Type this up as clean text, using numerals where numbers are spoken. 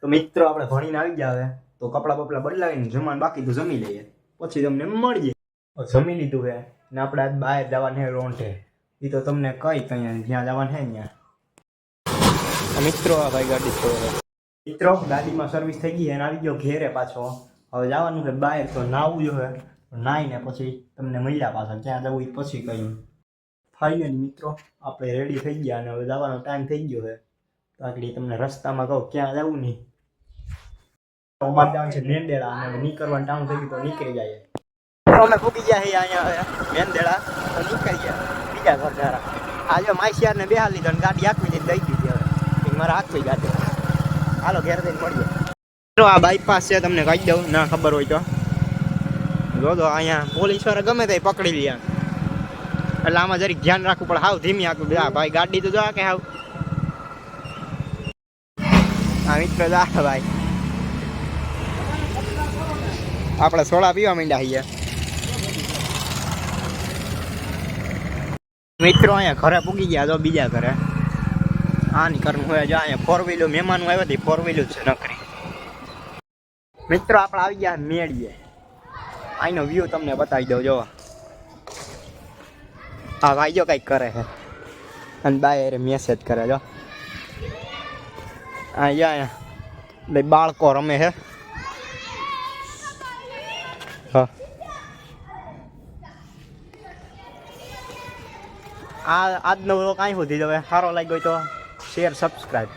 તો મિત્રો આપણે ભણીને આવી ગયા હવે તો કપડાં બપડા બદલાવીને જમવાનું બાકી તો જમી લઈએ પછી તમને મળીએ. જમી લીધું હે ને આપણે આજ બહાર જવાનું હે રોંઠે. એ તો તમને કઈ જ્યાં જવાનું હે ત્યાં. મિત્રો આ ભાઈ ગાડી છોડે. મિત્રો ગાડીમાં સર્વિસ થઈ ગઈ અને આવી ગયો ઘેરે પાછો. હવે જવાનું છે બહાર તો નાવું જોઈએ. નાઈને પછી તમને મળ્યા પાછા ક્યાં જવું એ પછી કહ્યું. ફાઇનલી મિત્રો આપણે રેડી થઈ ગયા અને હવે જવાનો ટાઈમ થઈ ગયો છે. તો આગળ તમને રસ્તામાં કહું ક્યાં જવું નહીં. અમારે જવાનું છે મેંદેડા અને નીકળવાનું ટાઈમ થઈ ગયું તો નીકળી જાય. અમે ફૂકી ગયા છીએ અહીંયા મેંદેડા તો નીકળી ગયા બીજા ઘર જરા. આજે માઇસિયારને બેહાર લીધો અને ગાડી આપી દીધી દઈ દીધી. હવે મારા હાથ થઈ ગાડી હાલો ઘેર થઈને મળીએ. આ બાયપાસ છે તમને કહી દઉં ના ખબર હોય તો જો અહીંયા પોલીસ વાળા ગમે તે પકડી લે એટલે આમાં જરીક ધ્યાન રાખવું પડે. હાવ ધીમી આખું ભાઈ ગાડી તો જો કે હાવ હા મિત્ર જા ભાઈ આપણે સોડા પીવા માંડ્યા છીએ મિત્રો. અહીંયા ઘરે પૂગી ગયા તો બીજા ઘરે આની કરવું હોય જો અહીંયા ફોર વ્હીલર મહેમાનો આવ્યા હતી ફોર વ્હીલર છે નકરી. મિત્રો આપણે આવી ગયા મેળીએ. અહીંનો વ્યૂ તમને બતાવી દઉં જો. હા ભાઈ જો કંઈક કરે છે અને બાય મેસેજ કરે જો. અહીંયા ભાઈ બાળકો રમે છે. હા આજનો વ્લોગ અહીં સુધી હવે સારો લાગ્યો તો શેર સબસ્ક્રાઈબ.